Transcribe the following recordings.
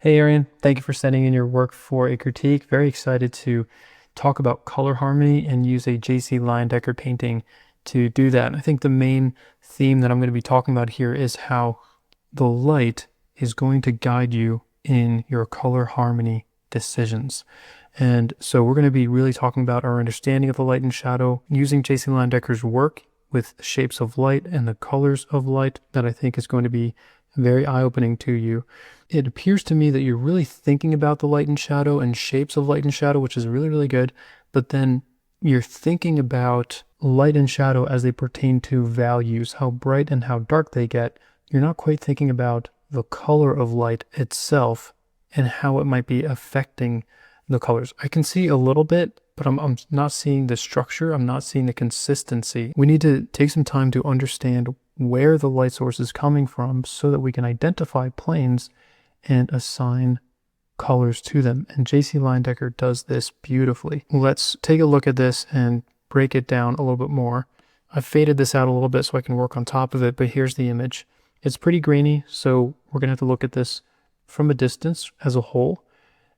Hey Arien, thank you for sending in your work for a critique. Very excited to talk about color harmony and use a JC Leyendecker painting to do that. I think the main theme that I'm going to be talking about here is how the light is going to guide you in your color harmony decisions. And so we're going to be really talking about our understanding of the light and shadow using JC Leyendecker's work with shapes of light and the colors of light that I think is going to be very eye-opening to you. It appears to me that you're really thinking about the light and shadow and shapes of light and shadow, which is really, really good. But then you're thinking about light and shadow as they pertain to values, how bright and how dark they get. You're not quite thinking about the color of light itself and how it might be affecting the colors. I can see a little bit, but I'm not seeing the structure. I'm not seeing the consistency. We need to take some time to understand where the light source is coming from so that we can identify planes and assign colors to them. And JC Leyendecker does this beautifully. Let's take a look at this and break it down a little bit more. I've faded this out a little bit so I can work on top of it, but here's the image. It's pretty grainy, so we're going to have to look at this from a distance as a whole.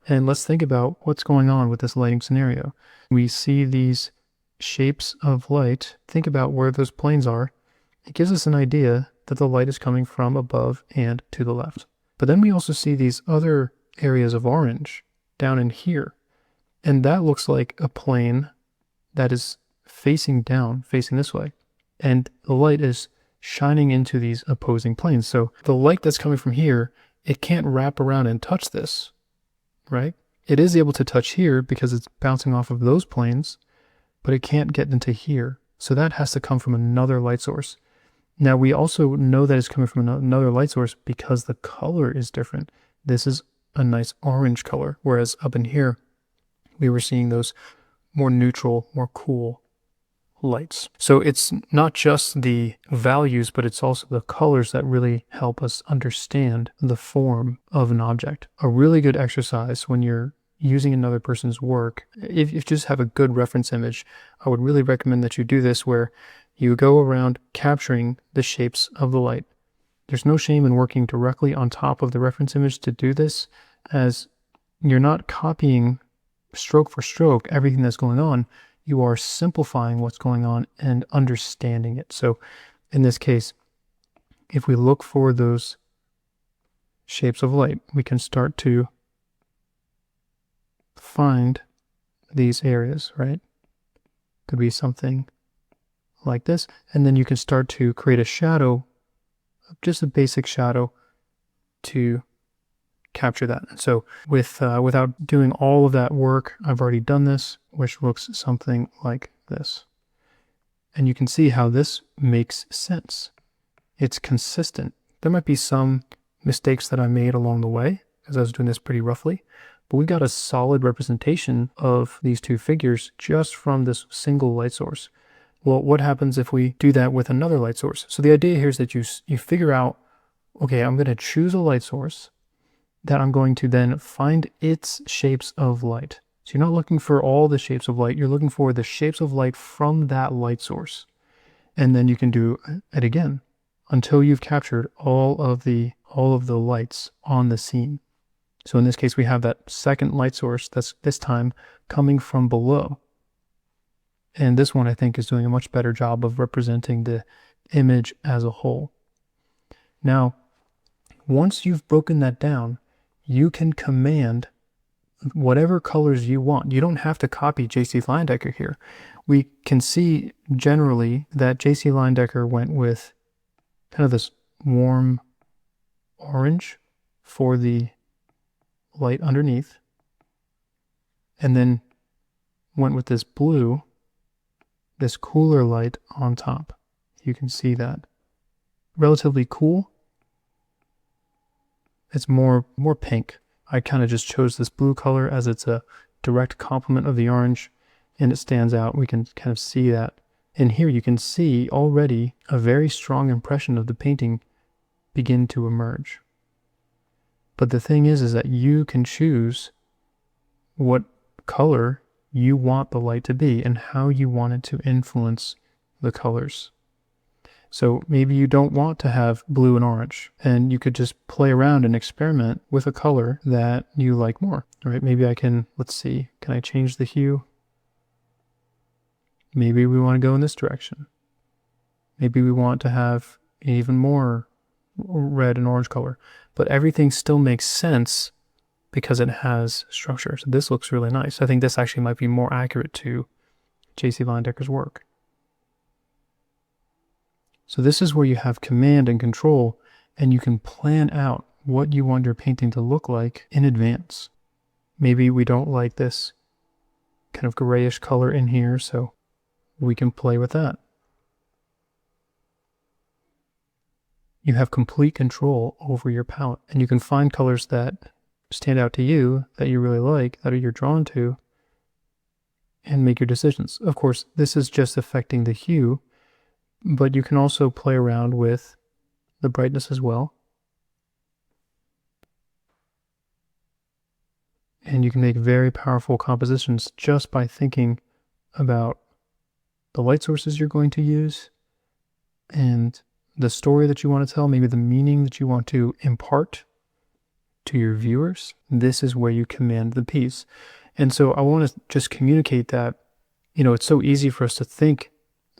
And let's think about what's going on with this lighting scenario. We see these shapes of light. Think about where those planes are. It gives us an idea that the light is coming from above and to the left. But then we also see these other areas of orange down in here. And that looks like a plane that is facing down, facing this way. And the light is shining into these opposing planes. So the light that's coming from here, it can't wrap around and touch this, right? It is able to touch here because it's bouncing off of those planes, but it can't get into here. So that has to come from another light source. Now, we also know that it's coming from another light source because the color is different. This is a nice orange color, whereas up in here, we were seeing those more neutral, more cool lights. So it's not just the values, but it's also the colors that really help us understand the form of an object. A really good exercise when you're using another person's work, if you just have a good reference image, I would really recommend that you do this where you go around capturing the shapes of the light. There's no shame in working directly on top of the reference image to do this, as you're not copying stroke for stroke everything that's going on. You are simplifying what's going on and understanding it. So in this case, if we look for those shapes of light, we can start to find these areas, right? Could be something like this, and then you can start to create a shadow, just a basic shadow, to capture that. And so without doing all of that work, I've already done this, which looks something like this. And you can see how this makes sense. It's consistent. There might be some mistakes that I made along the way, because I was doing this pretty roughly, but we've got a solid representation of these two figures just from this single light source. Well, what happens if we do that with another light source? So the idea here is that you figure out, okay, I'm going to choose a light source that I'm going to then find its shapes of light. So you're not looking for all the shapes of light, you're looking for the shapes of light from that light source. And then you can do it again until you've captured all of the lights on the scene. So in this case, we have that second light source that's this time coming from below. And this one, I think, is doing a much better job of representing the image as a whole. Now, once you've broken that down, you can command whatever colors you want. You don't have to copy JC Leyendecker here. We can see generally that JC Leyendecker went with kind of this warm orange for the light underneath, and then went with this blue, this cooler light on top. You can see that. Relatively cool. It's more pink. I kind of just chose this blue color as it's a direct complement of the orange, and it stands out. We can kind of see that. And here you can see already a very strong impression of the painting begin to emerge. But the thing is that you can choose what color you want the light to be and how you want it to influence the colors. So maybe you don't want to have blue and orange, and you could just play around and experiment with a color that you like more. All right, maybe I can, let's see, can I change the hue? Maybe we want to go in this direction. Maybe we want to have even more red and orange color, but everything still makes sense because it has structure. So this looks really nice. I think this actually might be more accurate to J.C. Leyendecker's work. So this is where you have command and control, and you can plan out what you want your painting to look like in advance. Maybe we don't like this kind of grayish color in here, so we can play with that. You have complete control over your palette, and you can find colors that stand out to you, that you really like, that you're drawn to, and make your decisions. Of course, this is just affecting the hue, but you can also play around with the brightness as well. And you can make very powerful compositions just by thinking about the light sources you're going to use and the story that you want to tell, maybe the meaning that you want to impart to your viewers. This is where you command the piece. And so I want to just communicate that, it's so easy for us to think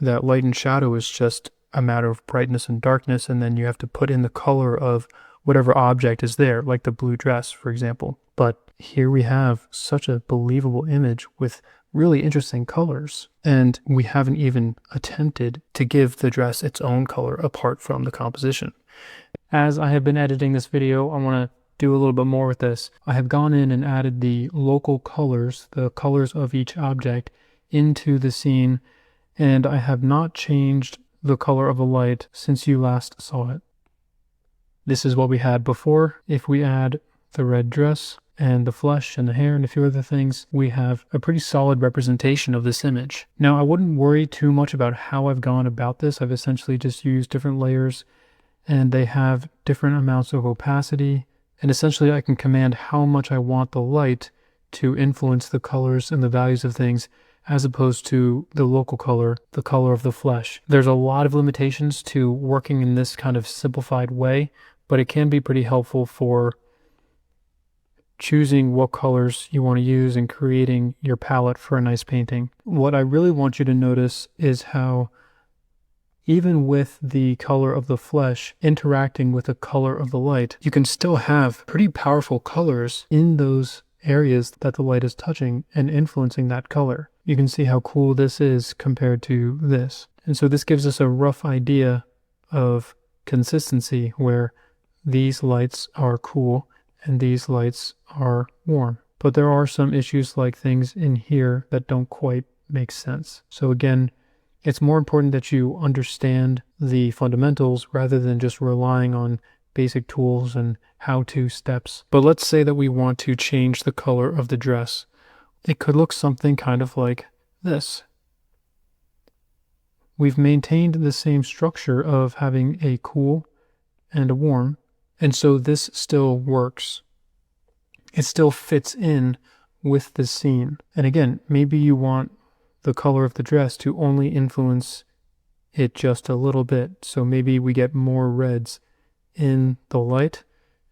that light and shadow is just a matter of brightness and darkness, and then you have to put in the color of whatever object is there, like the blue dress, for example. But here we have such a believable image with really interesting colors, and we haven't even attempted to give the dress its own color apart from the composition. As I have been editing this video, I want to do a little bit more with this. I have gone in and added the local colors, the colors of each object, into the scene, and I have not changed the color of the light since you last saw it. This is what we had before. If we add the red dress and the flesh and the hair and a few other things, we have a pretty solid representation of this image. Now, I wouldn't worry too much about how I've gone about this. I've essentially just used different layers, and they have different amounts of opacity, and essentially I can command how much I want the light to influence the colors and the values of things, as opposed to the local color, the color of the flesh. There's a lot of limitations to working in this kind of simplified way, but it can be pretty helpful for choosing what colors you want to use and creating your palette for a nice painting. What I really want you to notice is how even with the color of the flesh interacting with the color of the light, you can still have pretty powerful colors in those areas that the light is touching and influencing that color. You can see how cool this is compared to this. And so this gives us a rough idea of consistency where these lights are cool and these lights are warm. But there are some issues like things in here that don't quite make sense. So again, it's more important that you understand the fundamentals rather than just relying on basic tools and how-to steps. But let's say that we want to change the color of the dress. It could look something kind of like this. We've maintained the same structure of having a cool and a warm, and so this still works. It still fits in with the scene. And again, maybe you want the color of the dress to only influence it just a little bit. So maybe we get more reds in the light.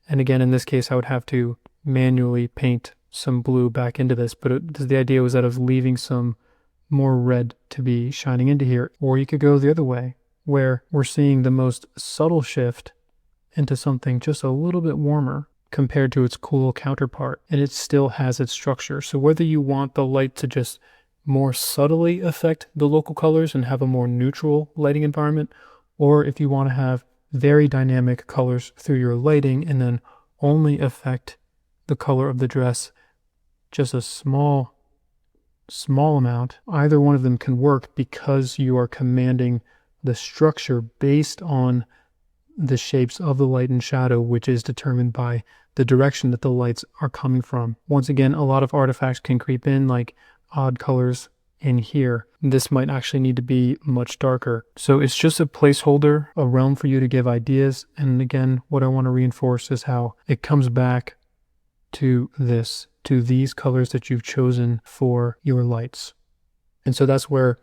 And again, in this case, I would have to manually paint some blue back into this, but the idea was that of leaving some more red to be shining into here. Or you could go the other way, where we're seeing the most subtle shift into something just a little bit warmer compared to its cool counterpart, and it still has its structure. So whether you want the light to just more subtly affect the local colors and have a more neutral lighting environment, or if you want to have very dynamic colors through your lighting and then only affect the color of the dress just a small amount, either one of them can work because you are commanding the structure based on the shapes of the light and shadow, which is determined by the direction that the lights are coming from. Once again, a lot of artifacts can creep in, like odd colors in here. This might actually need to be much darker. So it's just a placeholder, a realm for you to give ideas. And again, what I want to reinforce is how it comes back to this, to these colors that you've chosen for your lights. And so that's where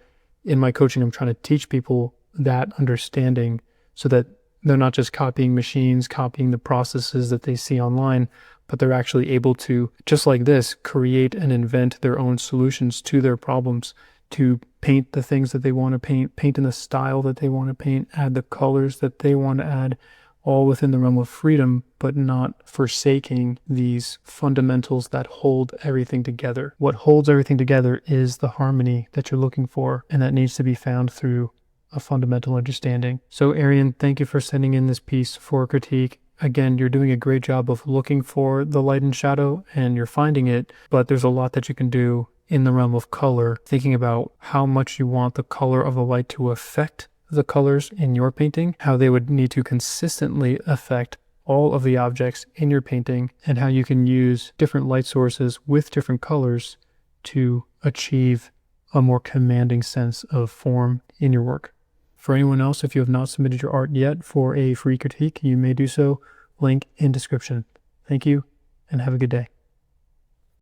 in my coaching, I'm trying to teach people that understanding so that they're not just copying machines, copying the processes that they see online, but they're actually able to, just like this, create and invent their own solutions to their problems, to paint the things that they want to paint in the style that they want to paint, add the colors that they want to add, all within the realm of freedom, but not forsaking these fundamentals that hold everything together. What holds everything together is the harmony that you're looking for, and that needs to be found through a fundamental understanding. So Arien, thank you for sending in this piece for critique. Again, you're doing a great job of looking for the light and shadow, and you're finding it, but there's a lot that you can do in the realm of color, thinking about how much you want the color of the light to affect the colors in your painting, how they would need to consistently affect all of the objects in your painting, and how you can use different light sources with different colors to achieve a more commanding sense of form in your work. For anyone else, if you have not submitted your art yet for a free critique, you may do so. Link in description. Thank you, and have a good day.